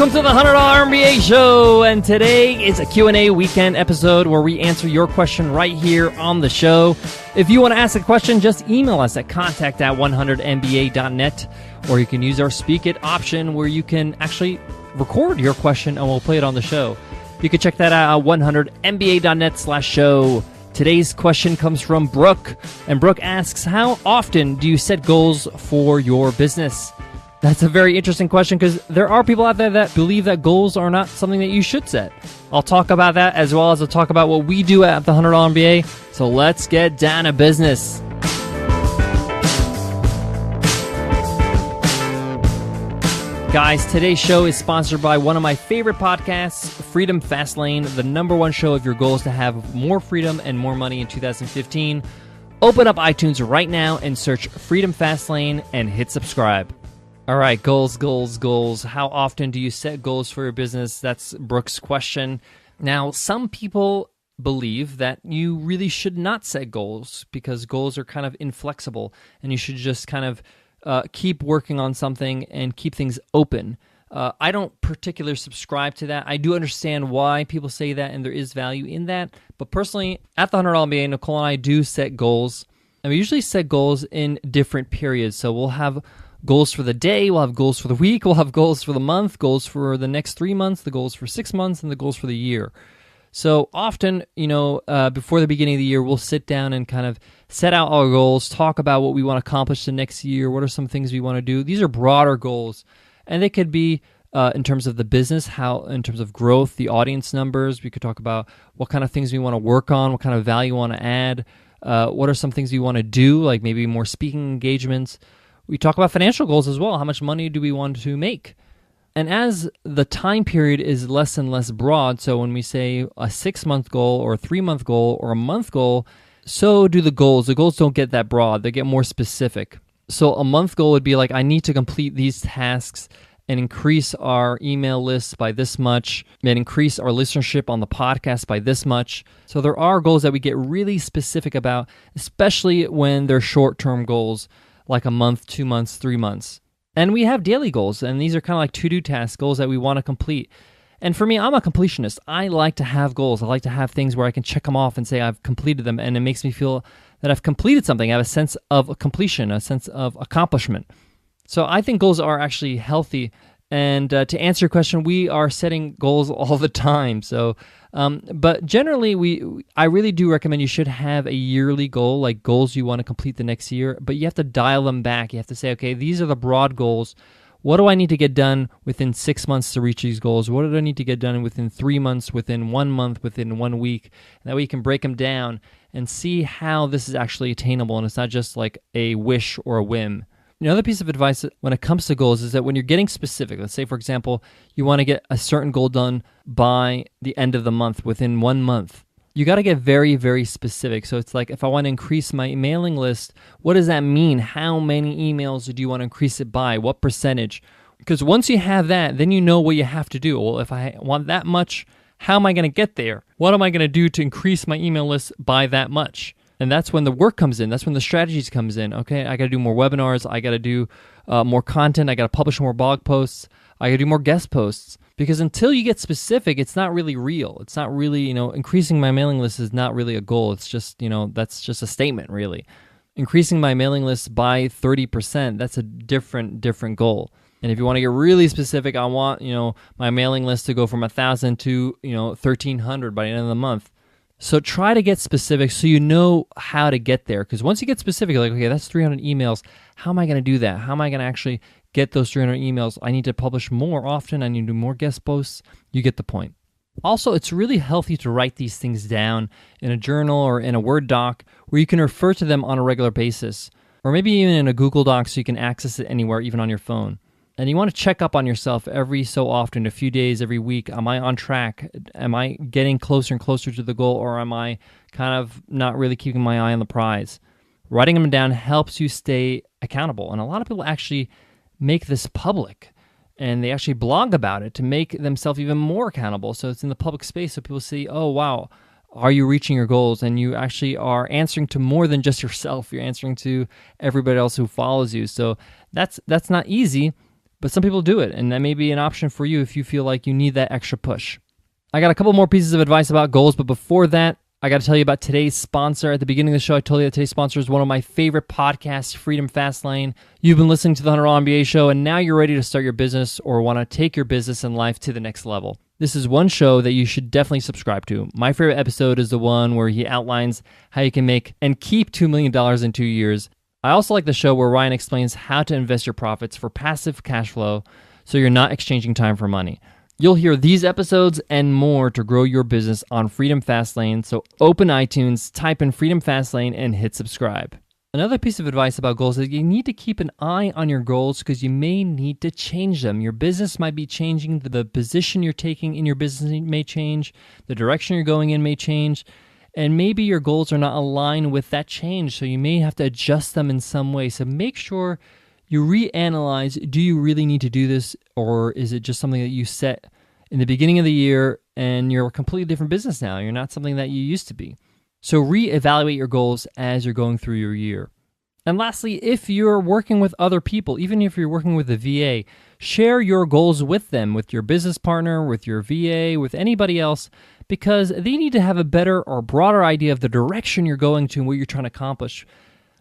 Welcome to the $100 MBA Show, and today is a Q&A weekend episode where we answer your question right here on the show. If you want to ask a question, just email us at contact@100mba.net, or you can use our Speak It option where you can actually record your question and we'll play it on the show. You can check that out at 100mba.net/show. Today's question comes from Brooke, and Brooke asks, how often do you set goals for your business? That's a very interesting question because there are people out there that believe that goals are not something that you should set. I'll talk about that as well as I'll talk about what we do at the $100 MBA. So let's get down to business. Guys, today's show is sponsored by one of my favorite podcasts, Freedom Fastlane, the #1 show if your goal is to have more freedom and more money in 2015. Open up iTunes right now and search Freedom Fastlane and hit subscribe. All right, goals. How often do you set goals for your business? That's Brooke's question. Now, some people believe that you really should not set goals because goals are kind of inflexible and you should just kind of keep working on something and keep things open. I don't particularly subscribe to that. I do understand why people say that and there is value in that. But personally, at the $100 MBA, Nicole and I do set goals. And we usually set goals in different periods. So we'll have goals for the day, we'll have goals for the week, we'll have goals for the month, goals for the next 3 months, the goals for 6 months, and the goals for the year. So often, before the beginning of the year, we'll sit down and kind of set out our goals, talk about what we want to accomplish the next year, what are some things we want to do. These are broader goals, and they could be in terms of the business, in terms of growth, the audience numbers. We could talk about what kind of things we want to work on, what kind of value we want to add, what are some things we want to do, like maybe more speaking engagements. We talk about financial goals as well. How much money do we want to make? And as the time period is less and less broad, so when we say a 6-month goal or a 3-month goal or a month goal, so do the goals. The goals don't get that broad. They get more specific. So a month goal would be like, I need to complete these tasks and increase our email lists by this much and increase our listenership on the podcast by this much. So there are goals that we get really specific about, especially when they're short-term goals, like a month, 2 months, 3 months. And we have daily goals, and these are kind of like to-do task goals that we want to complete. And for me, I'm a completionist. I like to have goals. I like to have things where I can check them off and say I've completed them, and it makes me feel that I've completed something. I have a sense of completion, a sense of accomplishment. So I think goals are actually healthy. And to answer your question, we are setting goals all the time. So, but generally, I really do recommend you should have a yearly goal, like goals you want to complete the next year. But you have to dial them back. You have to say, okay, these are the broad goals. What do I need to get done within 6 months to reach these goals? What do I need to get done within 3 months, within 1 month, within 1 week? And that way you can break them down and see how this is actually attainable. And it's not just like a wish or a whim. Another piece of advice when it comes to goals is that when you're getting specific, let's say, for example, you want to get a certain goal done by the end of the month, within 1 month. You got to get very, very specific. So it's like, if I want to increase my mailing list, what does that mean? How many emails do you want to increase it by? What percentage? Because once you have that, then you know what you have to do. Well, if I want that much, how am I going to get there? What am I going to do to increase my email list by that much? And that's when the work comes in. That's when the strategies comes in. Okay, I got to do more webinars. I got to do more content. I got to publish more blog posts. I got to do more guest posts. Because until you get specific, it's not really real. It's not really, increasing my mailing list is not really a goal. It's just, that's just a statement, really. Increasing my mailing list by 30%, that's a different goal. And if you want to get really specific, I want, my mailing list to go from 1,000 to, 1,300 by the end of the month. So try to get specific so you know how to get there. Because once you get specific, you're like, okay, that's 300 emails. How am I going to do that? How am I going to actually get those 300 emails? I need to publish more often. I need to do more guest posts. You get the point. Also, it's really healthy to write these things down in a journal or in a Word doc where you can refer to them on a regular basis. Or maybe even in a Google Doc so you can access it anywhere, even on your phone. And you want to check up on yourself every so often, a few days, every week. Am I on track? Am I getting closer and closer to the goal, or am I kind of not really keeping my eye on the prize? Writing them down helps you stay accountable. And a lot of people actually make this public, and they actually blog about it to make themselves even more accountable. So it's in the public space so people see, oh, wow, are you reaching your goals? And you actually are answering to more than just yourself. You're answering to everybody else who follows you. So that's not easy. But some people do it, and that may be an option for you if you feel like you need that extra push. I got a couple more pieces of advice about goals, but before that, I got to tell you about today's sponsor. At the beginning of the show, I told you that today's sponsor is one of my favorite podcasts, Freedom Fastlane. You've been listening to the $100 MBA Show, and now you're ready to start your business or want to take your business and life to the next level. This is one show that you should definitely subscribe to. My favorite episode is the one where he outlines how you can make and keep $2 million in 2 years. I also like the show where Ryan explains how to invest your profits for passive cash flow so you're not exchanging time for money. You'll hear these episodes and more to grow your business on Freedom Fastlane, so open iTunes, type in Freedom Fastlane, and hit subscribe. Another piece of advice about goals is you need to keep an eye on your goals because you may need to change them. Your business might be changing, the position you're taking in your business may change, the direction you're going in may change, and maybe your goals are not aligned with that change, so you may have to adjust them in some way. So make sure you reanalyze, do you really need to do this, or is it just something that you set in the beginning of the year and you're a completely different business now? You're not something that you used to be. So reevaluate your goals as you're going through your year. And lastly, if you're working with other people, even if you're working with a VA, share your goals with them, with your business partner, with your VA, with anybody else, because they need to have a better or broader idea of the direction you're going to and what you're trying to accomplish.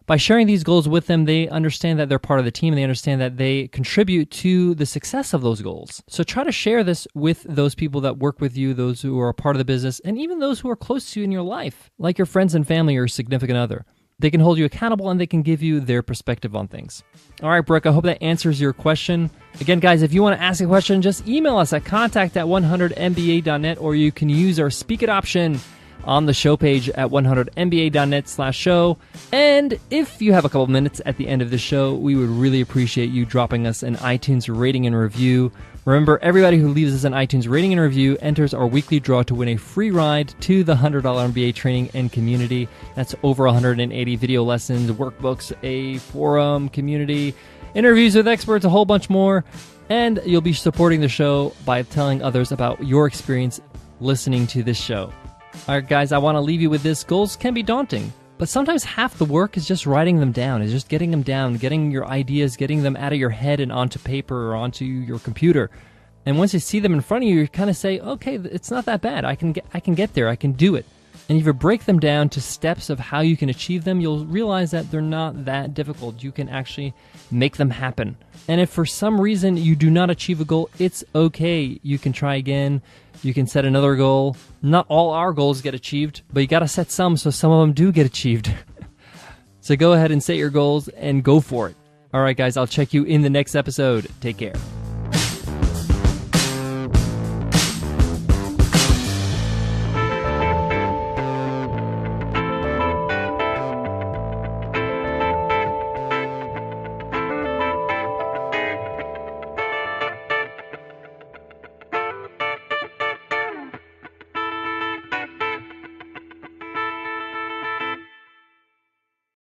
By sharing these goals with them, they understand that they're part of the team, and they understand that they contribute to the success of those goals. So try to share this with those people that work with you, those who are a part of the business, and even those who are close to you in your life, like your friends and family or significant other. They can hold you accountable, and they can give you their perspective on things. All right, Brooke, I hope that answers your question. Again, guys, if you want to ask a question, just email us at contact@100mba.net, or you can use our Speak It option on the show page at 100mba.net/show. And if you have a couple minutes at the end of the show, we would really appreciate you dropping us an iTunes rating and review. Remember, everybody who leaves us an iTunes rating and review enters our weekly draw to win a free ride to the $100 MBA Training and Community. That's over 180 video lessons, workbooks, a forum, community, interviews with experts, a whole bunch more. And you'll be supporting the show by telling others about your experience listening to this show. All right, guys, I want to leave you with this. Goals can be daunting, but sometimes half the work is just writing them down, is just getting them down, getting your ideas, getting them out of your head and onto paper or onto your computer. And once you see them in front of you, you kind of say, okay, it's not that bad. I can get there. I can do it. And if you break them down to steps of how you can achieve them, you'll realize that they're not that difficult. You can actually make them happen. And if for some reason you do not achieve a goal, it's okay. You can try again. You can set another goal. Not all our goals get achieved, but you got to set some so some of them do get achieved. So go ahead and set your goals and go for it. All right, guys, I'll check you in the next episode. Take care.